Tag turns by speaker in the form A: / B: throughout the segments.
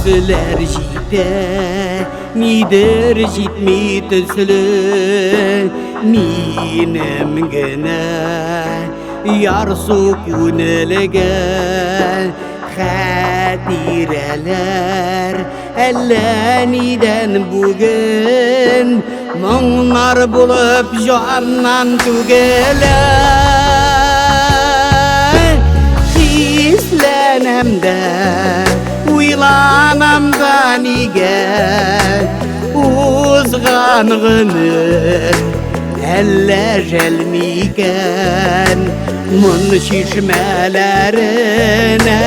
A: Сүзелер жите, мидер житмей түсілі, минем гіне, ярсу күнілігі, хәтирелер, әлі ниден бүгін, мұңнар болып жаннан түгелі. Хисленемде, уйланамда неге, узған ғымыр, әлі жәлмейген, мұн шешмелеріне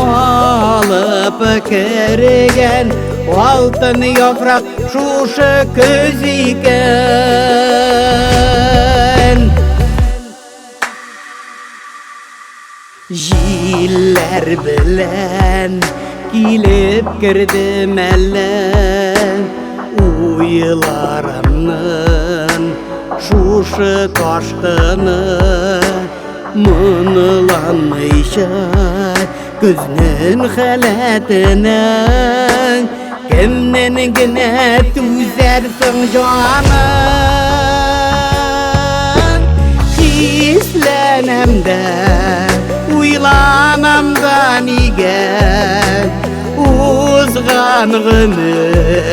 A: алып кірген, алтын япрақ шушы көз екен. Жиллер білен келіп кірдім әлі, ойларымның шушы ташқыны, мұныланмайша күзнің халәтінің, кімнен гіне түзерсің жаның. Хисленемде, уйланамда неге, узған ғымыр,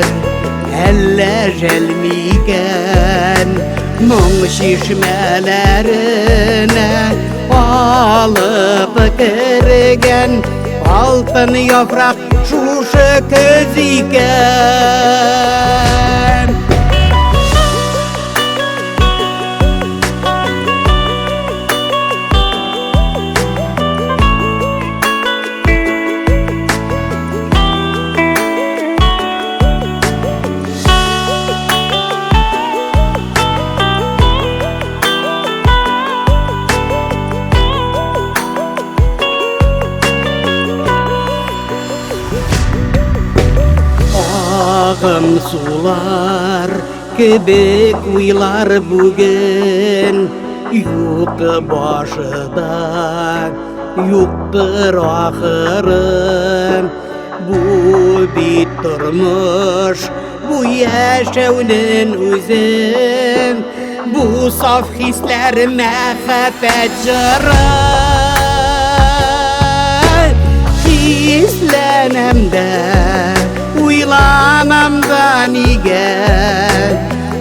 A: әлі жәлмейген, мұң шешмелеріне алып кірген, алтын япрақ шушы көз екен. Ағын сулар, кебек уйлар бүгін, юқты башыда, юқтыр ақырын. Бұл бит тұрмыш, бұл яшәуінің өзін, бұл саф хислер мәхәббәт жыры. Хисленемде, уйланамда неге,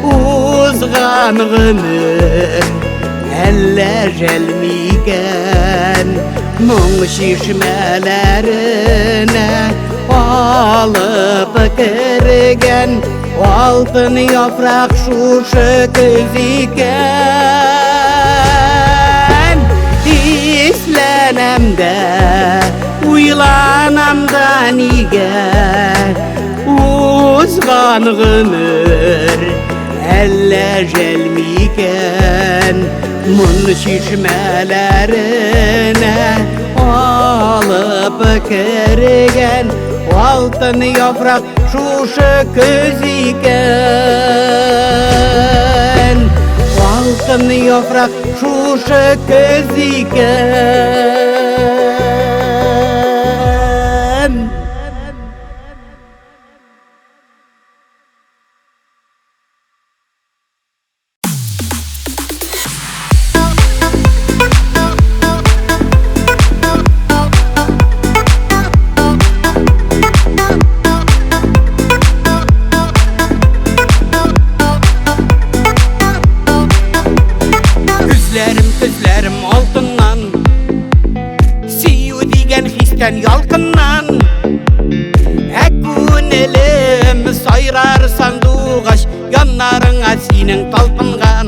A: узған ғымыр, әлі жәлмейген, мұң шешмелеріне алып кірген, алтын япрақ шушы көз екен. Хисленемде, уйланамда неге, узған ғымыр, әлі жәлмейген, мұң шешмелеріне алып кірген, алтын япрақ шушы көз екен. Алтын япрақ шушы көз екен. Күзләрім алтыннан, сию деген хистен ялқыннан. Көңілім сайрар сандуғаш, янарыңа сенің талпынған.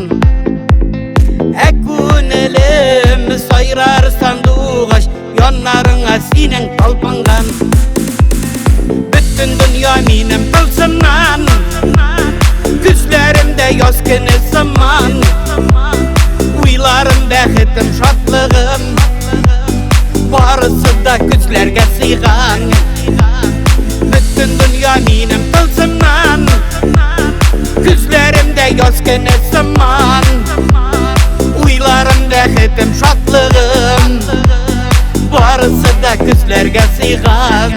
A: Көңілім сайрар сандуғаш, янарыңа сенің талпынған. Бүттін дүния менің тылсымнан, күзләрімде яз күні сыман. Уйларым, бәхетім, шатлығым, барысы да күзләргә сыйған. Бүттін дүния менің тылсымнан, күзләрімде яз күні сыман. Уйларым, бәхетім, шатлығым, барысы да күзләргә сыйған.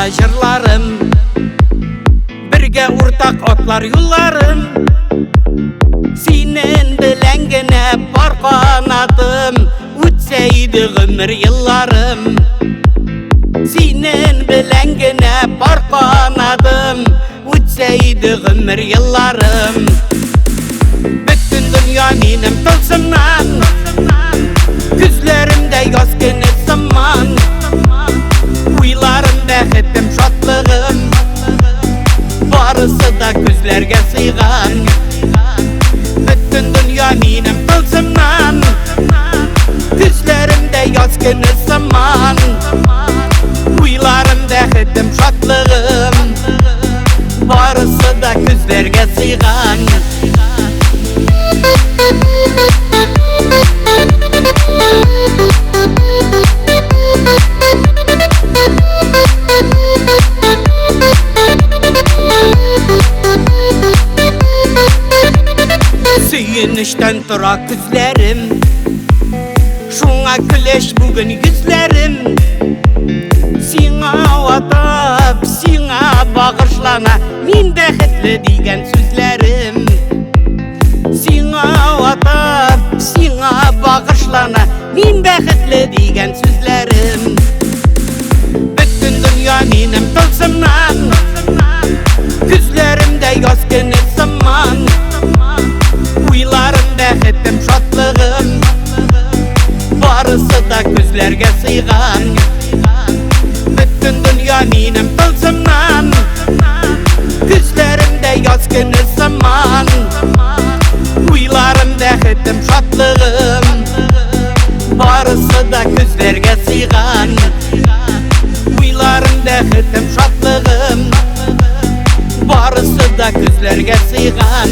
A: гына жырларым, бірге ортақ отлар юлларым. Сенен белән генә бар канатым, үтсәйді гомер елларым. Сенен белән генә бар канатым, үтсәйді гомер елларым. Бөтен дөнья минем тылсымнан, күзләремдә яз көне сыман. Уйларым бәхетем шатлыгым, барысы да күзләргә сыйган. Бөтен дөнья минем тылсымнан, күзләремдә яз көне сыман. Уйларым бәхетем шатлыгым, барысы да күзләргә сыйган. Сөйініштен тұра күзләрім, шуңа күлеш бүгін күзләрім. Сиңа атап, сиңа бағышлана, мин бәхетлі деген сүзләрім. Сиңа атап, сиңа бағышлана, мин бәхетлі деген сүзләрім. Бөтен дөнья минем тылсымнан, күзләремдә яз көне сыман. Уйларым бәхетем шатлыгым, барысы да күзләргә сыйган. Бөтен дөнья минем тылсымнан, күзләремдә яз көне сыман. Уйларым бәхетем шатлыгым, барысы да күзләргә сыйган. Уйларым бәхетем шатлыгым, барысы да күзләргә сыйган.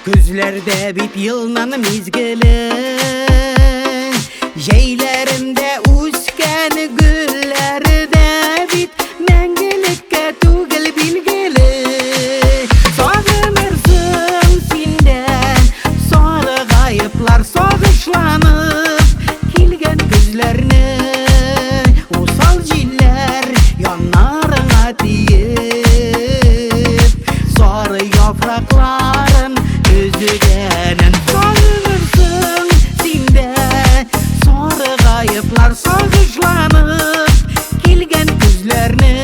B: Gözlerde bit yılnan mizgili, Jeylerimde usken güllerde bit Mengelikке tugil bilgili. Sağınırsın sinden sarı gayıplar sağışlanıp Kilgen gözlerini usal jiller yanlarına tiyip Sarı yaprakların Özge'nin sağınırsın sinde sarı gayıplar sağışlanıp Kilgen gözlerini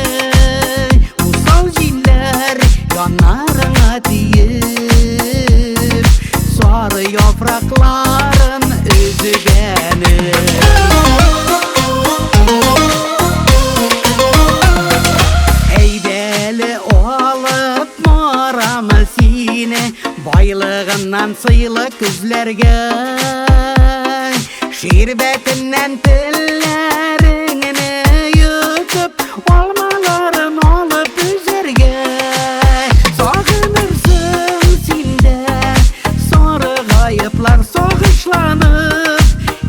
B: usal jiller yanlarına tiyip Sarı yaprakların Özge'nin Eydeli alıp maramı sine Baylığından sıylı күзләргә Şerbetinden tellerini yutup Almaların alıp üzerge Sağınırsın sinde sarı gayıplar sağışlanıp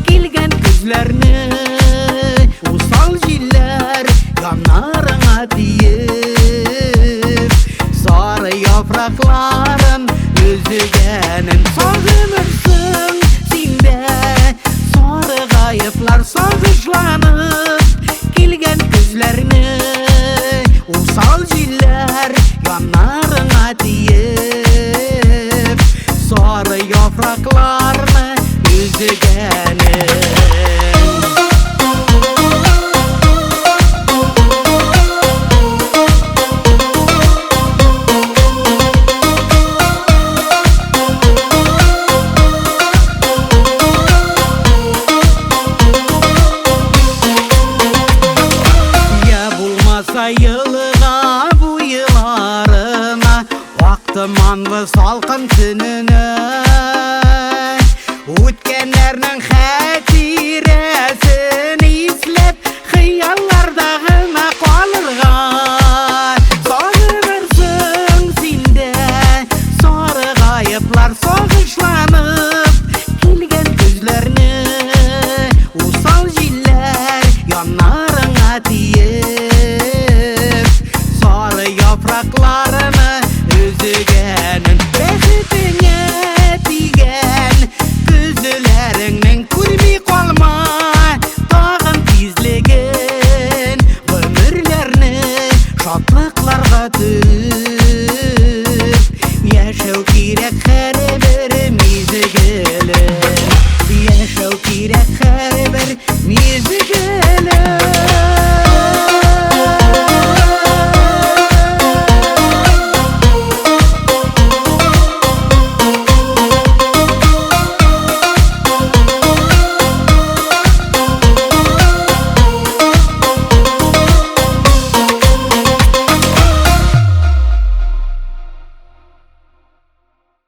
B: Kilgen күзләрni usal jiller yanlarına tiyip Sarı yaprakların Özgənin sağınırsın sinde sarı gayıplar sağışlanıp Kilgen күзләрni usal jiller yanlarına tiyip Sarı yapraklarını Özgənin Тыманлы салқын түніне өткендердің хатирәсін иіслеп қияллардағына қалырған сағынырсың сенде сарғайыплар соғышланып келген көзлеріне усал жилер янарыңа тиіп сары япрақларыны үзіген